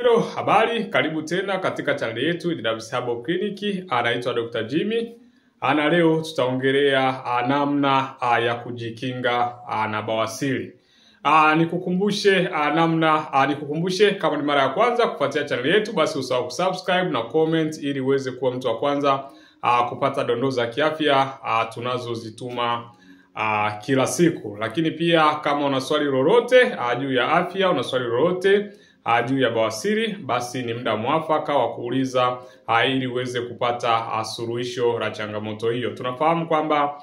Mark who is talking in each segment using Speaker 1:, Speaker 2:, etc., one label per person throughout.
Speaker 1: Hello, habari, karibu tena katika channel yetu JW Herbal Clinic. Anaitwa Dr. Jimmy. Na leo tutaongelea namna ya kujikinga na bawasiri. Nikukumbushe kama ni mara ya kwanza kufuatia channel yetu, basi usahau kusubscribe na comment ili uweze kuwa mtu wa kwanza kupata dondoo za kiafya tunazozituma kila siku. Lakini pia kama una swali lolote juu ya afya, una swali lolote juu ya bawasiri, basi ni muda mwafaka wa kuuliza ili uweze kupata suluhisho la changamoto hiyo. Tunafahamu kwamba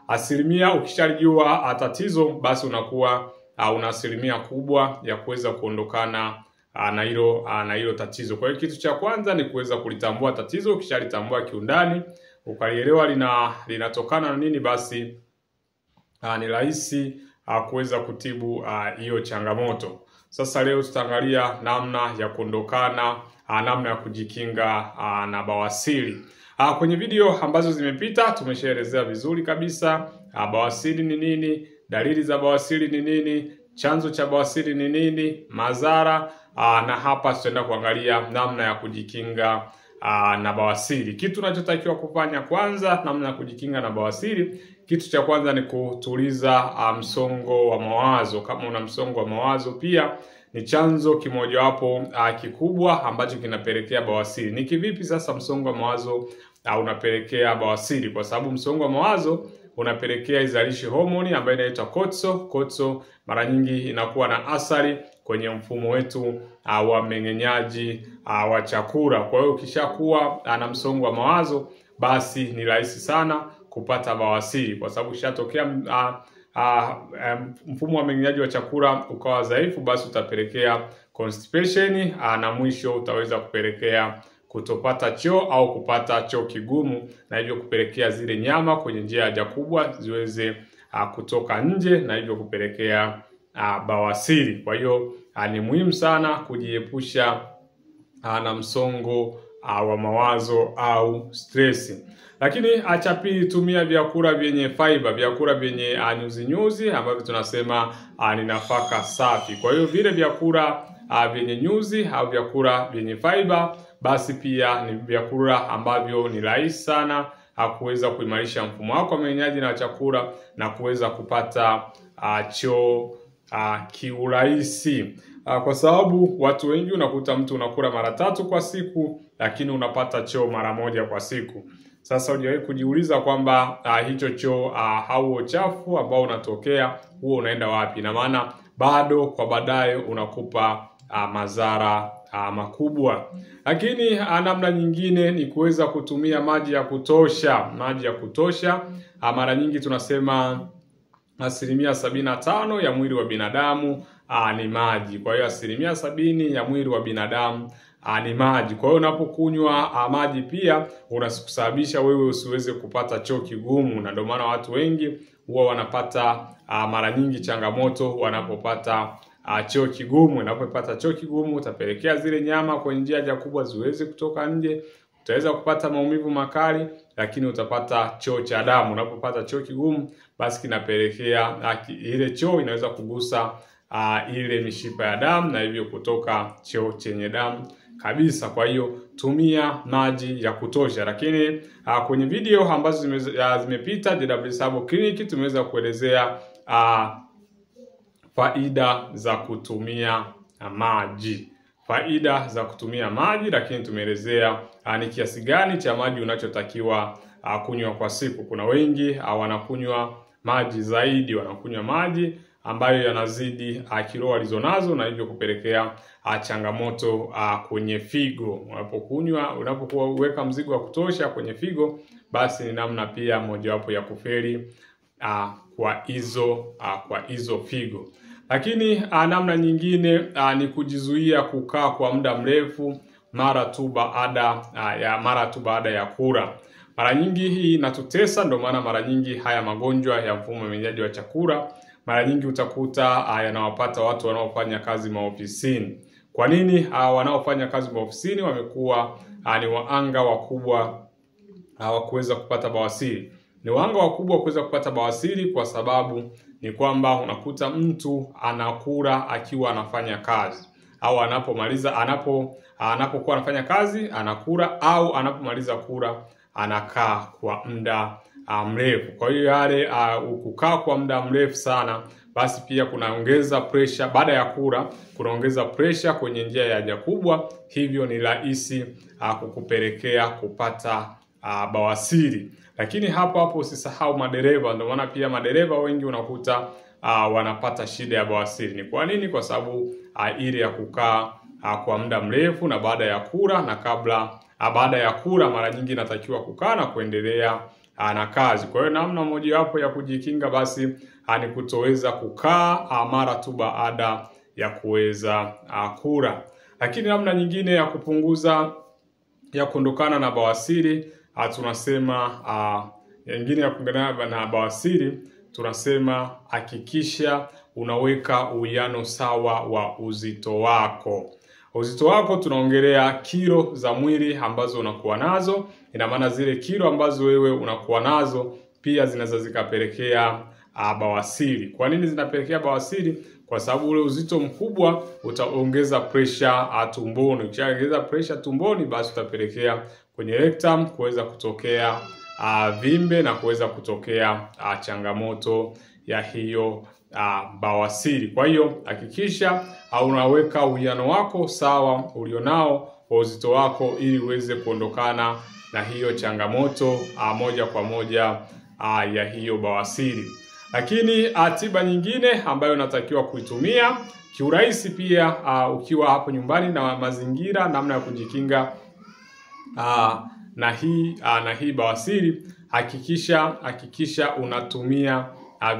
Speaker 1: asilimia ukishajua tatizo, basi unakuwa una asilimia kubwa ya kuweza kuondokana na hilo tatizo. Kwa hiyo kitu cha kwanza ni kuweza kulitambua tatizo. Ukishalitambua kiundani, ukalielewa linatokana na nini, basi ni rahisi kuweza kutibu hiyo changamoto. Sasa leo tutaangalia namna ya kuondokana, namna ya kujikinga na bawasiri. Kwenye video ambazo zimepita tumeshaelezea vizuri kabisa bawasiri ni nini, dalili za bawasiri ni nini, chanzo cha bawasiri ni nini, madhara, na hapa tutaenda kuangalia namna ya kujikinga na bawasiri. Kitu unachotakiwa kufanya kwanza, namna ya kujikinga na bawasiri, kitu cha kwanza ni kutuliza msongo wa mawazo. Kama una msongo wa mawazo, pia ni chanzo kimojawapo kikubwa ambacho kinapelekea bawasiri. Ni kivipi sasa msongo wa mawazo unapelekea bawasiri? Kwa sababu msongo wa mawazo unapelekea izalishe homoni ambayo inaitwa cortisol. Cortisol mara nyingi inakuwa na athari kwenye mfumo wetu wa mmeng'enyaji wa chakula. Kwa hiyo ukishakuwa na msongo wa mawazo, basi ni rahisi sana kupata bawasiri, kwa sababu ukishatokea mfumo wa mmeng'enyaji wa chakula ukawa dhaifu, basi utapelekea constipation, na mwisho utaweza kupelekea kutopata choo au kupata choo kigumu, na hivyo kupelekea zile nyama kwenye njia ya haja kubwa ziweze kutoka nje, na hivyo kupelekea bawasiri. Kwa hiyo ni muhimu sana kujiepusha na msongo wa mawazo au stress. Lakini cha pili, tumia vyakula vyenye fiber, vyakula vyenye nyuzi ambavyo tunasema ni nafaka safi. Kwa hiyo vile vyakula vyenye nyuzi au vyakula vyenye fiber, basi pia ni vyakula ambavyo ni rahisi sana kuweza kuimarisha mfumo wako wa mmeng'enyaji na chakula na kuweza kupata choo kiurahisi. Kwa sababu watu wengi unakuta mtu unakula mara 3 kwa siku, lakini unapata choo mara 1 kwa siku. Sasa hujawahi kujiuliza kwamba hicho choo au uchafu ambao unatokea huo unaenda wapi? Na maana bado kwa baadaye unakupa madhara makubwa. Lakini namna nyingine ni kuweza kutumia maji ya kutosha. Maji ya kutosha, mara nyingi tunasema asilimia 75 ya mwili wa binadamu ni maji. Kwa hiyo asilimia 70 ya mwili wa binadamu ni maji. Kwa hiyo unapokunywa maji pia unasababisha wewe usiweze kupata choo kigumu, na ndio maana watu wengi huwa wanapata mara nyingi changamoto wanapopata choo kigumu. Unapopata choo kigumu utapelekea zile nyama kwenye njia ya haja kubwa ziweze kutoka nje, utaweza kupata maumivu makali, lakini utapata choo cha damu. Unapopata choo kigumu, basi kinapelekea ile choo inaweza kugusa ile mishipa ya damu, na hivyo kutoka choo chenye damu kabisa. Kwa hiyo tumia maji ya kutosha. Lakini kwenye video ambazo zimepita JW Herbal Clinic tumeweza kuelezea faida za kutumia maji. Faida za kutumia maji, lakini tumeelezea ni kiasi gani cha maji unachotakiwa kunywa kwa siku. Kuna wengi wanakunywa maji zaidi, wanakunywa maji ambayo yanazidi kilo walizonazo, na hivyo kupelekea changamoto kwenye figo. Unapokuwa uweka mzigo wa kutosha kwenye figo, basi ni namna pia mojawapo ya kufeli kwa hizo figo. Lakini namna nyingine ni kujizuia kukaa kwa muda mrefu mara tu baada ya kula. Mara nyingi hii inatutesa, ndio maana mara nyingi haya magonjwa ya mfumo wa mmeng'enyaji wa chakula mara nyingi utakuta yanawapata watu wanaofanya kazi maofisini. Kwa nini wanaofanya kazi maofisini wamekuwa ni waanga wakubwa wa kuweza kupata bawasiri? Ni waanga wakubwa wa kuweza kupata bawasiri kwa sababu ni kwamba unakuta mtu anakula akiwa anafanya kazi. au anapokuwa anafanya kazi anakula, au anapomaliza kula anakaa kwa muda mrefu. Kwa hiyo yale kukaa kwa muda mrefu sana, basi pia kunaongeza pressure. Baada ya kula kunaongeza pressure kwenye njia ya haja kubwa, hivyo ni rahisi kukupelekea kupata bawasiri. Lakini hapo usisahau madereva. Ndio maana pia madereva wengi unakuta wanapata shida ya bawasiri. Ni kwa nini? Kwa sababu ile ya kukaa kwa muda mrefu, na baada ya kula na baada ya kula mara nyingi inatakiwa kukaa na kuendelea na kazi. Kwa hiyo namna moja wapo ya kujikinga basi ni kutoweza kukaa mara tu baada ya kuweza kula. Lakini namna nyingine ya kuondokana na bawasiri, tunasema nyingine ya kuondokana na bawasiri, tunasema hakikisha unaweka uwiano sawa wa uzito wako. Uzito wako tunaongelea kilo za mwili ambazo unakuwa nazo. Ina maana zile kilo ambazo wewe unakuwa nazo pia zinaweza zikapelekea bawasiri. Kwa nini zinapelekea bawasiri? Kwa sababu ule uzito mkubwa utaongeza pressure tumboni. Ukiongeza pressure tumboni, basi utapelekea kwenye rectum kuweza kutokea vimbe na kuweza kutokea changamoto ya hiyo bawasiri. Kwa hiyo hakikisha unaweka uwiano wako sawa ulionao wa uzito wako, ili uweze kuondokana na hiyo changamoto moja kwa moja ya hiyo bawasiri. Lakini tiba nyingine ambayo unatakiwa kuitumia kiurahisi pia ukiwa hapo nyumbani na mazingira, namna ya kujikinga na hii bawasiri, hakikisha unatumia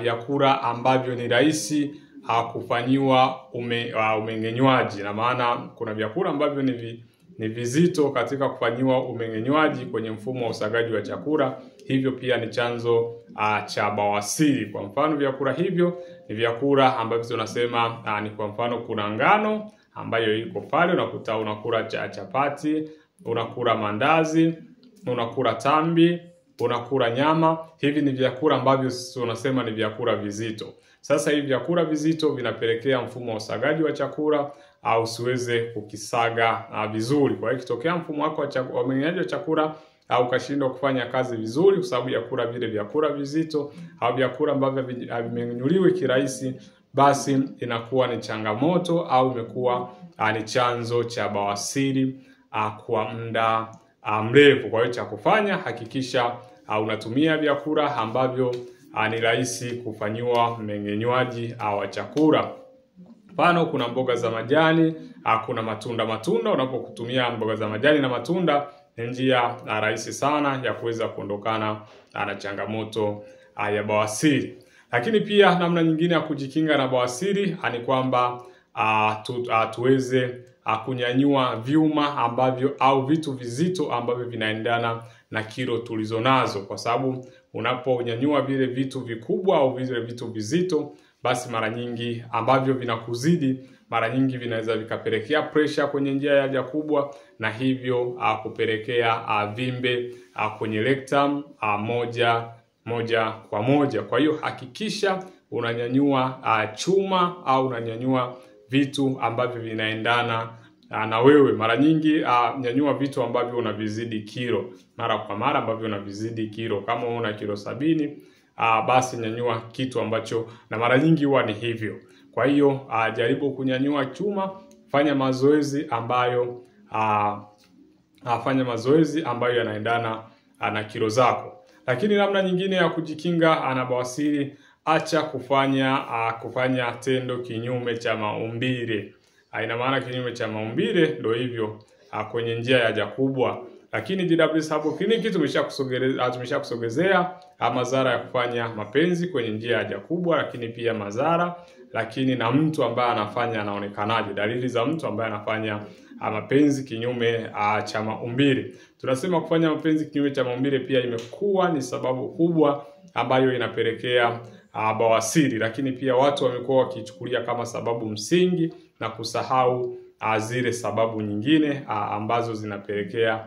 Speaker 1: vyakula ambavyo ni rahisi kufanyiwa umeng'enywaji. Na maana kuna vyakula ambavyo ni vizito katika kufanyiwa umeng'enywaji kwenye mfumo wa usagaji wa chakula, hivyo pia ni chanzo cha bawasiri. Kwa mfano vyakula hivyo ni vyakula ambavyo tunasema ni kwa mfano kuna ngano ambayo iko pale, unakuta unakula chapati, unakula mandazi, unakula tambi, unakula nyama. Hivi ni vyakula ambavyo tunasema ni vyakula vizito. Sasa hivi vyakula vizito vinapelekea mfumo wa usagaji wa chakula usiweze kukisaga vizuri. Kwa hiyo kitokea mfumo wako wa mmeng'enyaji wa chakula ukashindwa kufanya kazi vizuri kwa sababu ya kula vile vyakula vizito au vyakula ambavyo havimeng'enyuliwi kirahisi, basi inakuwa ni changamoto au imekuwa ni chanzo cha bawasiri kwa muda mrefu. Kwa hiyo cha kufanya, hakikisha unatumia vyakula ambavyo ni rahisi kufanyiwa mmeng'enywaji wa chakula. Mfano kuna mboga za majani, kuna matunda. Unapokutumia mboga za majani na matunda ni njia rahisi sana ya kuweza kuondokana na changamoto ya bawasiri. Lakini pia namna nyingine ya kujikinga na bawasiri ni kwamba tuweze kunyanyua vyuma ambavyo au vitu vizito ambavyo vinaendana na kilo tulizonazo, kwa sababu unaponyanyua vile vitu vikubwa au vile vitu vizito, basi mara nyingi ambavyo vinakuzidi mara nyingi vinaweza vikapelekea pressure kwenye njia ya haja kubwa, na hivyo kupelekea vimbe kwenye rectum moja kwa moja. Kwa hiyo hakikisha unanyanyua chuma au unanyanyua vitu ambavyo vinaendana na wewe. Mara nyingi nyanyua vitu ambavyo unavizidi kilo mara kwa mara, ambavyo unavizidi kilo. Kama una kilo 70, basi nyanyua kitu ambacho, na mara nyingi huwa ni hivyo. Kwa hiyo jaribu kunyanyua chuma, fanya mazoezi ambayo yanaendana na kilo zako. Lakini namna nyingine ya kujikinga na bawasiri, acha kufanya tendo kinyume cha maumbile. Ina maana kinyume cha maumbile ndio hivyo kwenye njia ya haja kubwa. Lakini JW Herbal Clinic tumeshakusogezea madhara ya kufanya mapenzi kwenye njia ya haja kubwa, lakini pia madhara, lakini na mtu ambaye anafanya anaonekanaje, dalili za mtu ambaye anafanya mapenzi kinyume cha maumbile. Tunasema kufanya mapenzi kinyume cha maumbile pia imekuwa ni sababu kubwa ambayo inapelekea bawasiri, lakini pia watu wamekuwa wakichukulia kama sababu msingi na kusahau zile sababu nyingine ambazo zinapelekea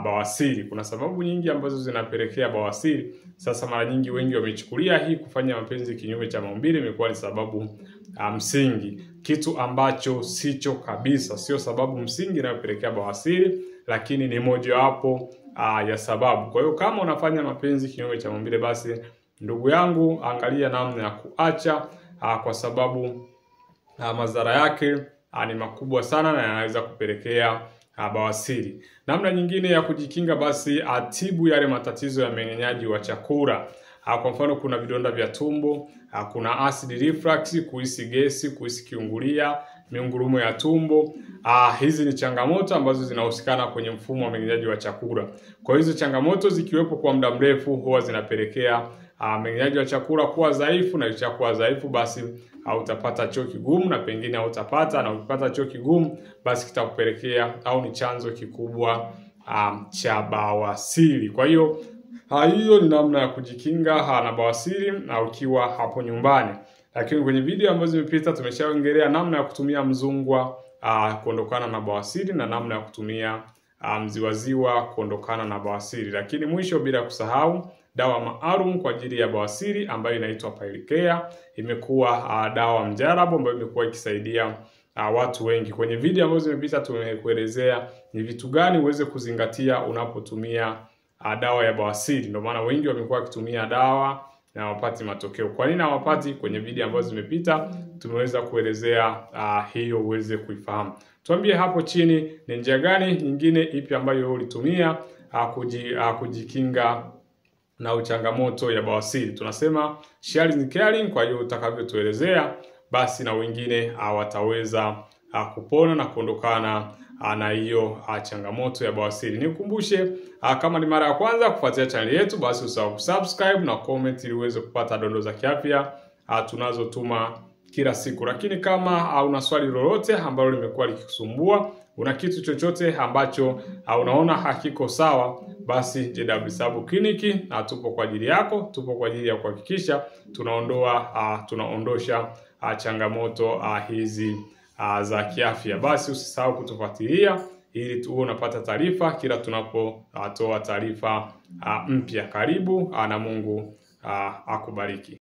Speaker 1: bawasiri. Kuna sababu nyingi ambazo zinapelekea bawasiri. Sasa mara nyingi wengi wamechukulia hii kufanya mapenzi kinyume cha maumbile imekuwa ni sababu msingi, kitu ambacho sicho kabisa. Sio sababu msingi inayopelekea bawasiri, lakini ni mojawapo ya sababu. Kwa hiyo kama unafanya mapenzi kinyume cha maumbile, basi ndugu yangu, angalia namna ya kuacha, kwa sababu madhara yake ni makubwa sana na yanaweza kupelekea bawasiri. Namna nyingine ya kujikinga, basi atibu yale matatizo ya mmeng'enyaji wa chakula. Kwa mfano, kuna vidonda vya tumbo, kuna acid reflux, kuhisi gesi, kuhisi kiungulia, miungurumo ya tumbo. Hizi ni changamoto ambazo zinahusikana kwenye mfumo wa mmeng'enyaji wa chakula. Kwa hizo changamoto zikiwepo kwa muda mrefu, huwa zinapelekea mmeng'enyaji wa chakula kuwa dhaifu, na ikishakuwa dhaifu, basi utapata choo kigumu, na pengine hautapata, na ukipata choo kigumu, basi kitakupelekea au ni chanzo kikubwa cha bawasiri. Kwa hiyo hiyo ni namna ya kujikinga na bawasiri ukiwa hapo nyumbani. Lakini kwenye video ambazo zimepita tumeshaongelea namna ya kutumia mzungwa kuondokana na bawasiri, na namna ya kutumia mziwaziwa kuondokana na bawasiri. Lakini mwisho, bila kusahau, dawa maalum kwa ajili ya bawasiri ambayo inaitwa Pilecare imekuwa dawa mjarabu ambayo imekuwa ikisaidia watu wengi. Kwenye video ambazo zimepita tumekuelezea ni vitu gani uweze kuzingatia unapotumia dawa ya bawasiri. Ndio maana wengi wamekuwa wakitumia dawa na hawapati matokeo. Kwa nini hawapati? Kwenye video ambazo zimepita tumeweza kuelezea hiyo uweze kuifahamu. Tuambie hapo chini ni njia gani nyingine ipi ambayo ulitumia kujikinga na changamoto ya bawasiri. Tunasema sharing is caring, kwa hiyo utakavyotuelezea basi na wengine wataweza kupona na kuondokana na hiyo changamoto ya bawasiri. Nikukumbushe, kama ni mara ya kwanza kufuatia channel yetu, basi usahau kusubscribe na comment ili uweze kupata dondoo za kiafya tunazotuma kila siku. Lakini kama una swali lolote ambalo limekuwa likikusumbua, una kitu chochote ambacho unaona hakiko sawa, basi JW Sabo Clinic tupo kwa ajili yako, tupo kwa ajili ya kuhakikisha tunaondosha changamoto hizi za kiafya. Basi usisahau kutufuatilia ili tuwe unapata taarifa kila tunapotoa taarifa mpya. Karibu na Mungu akubariki.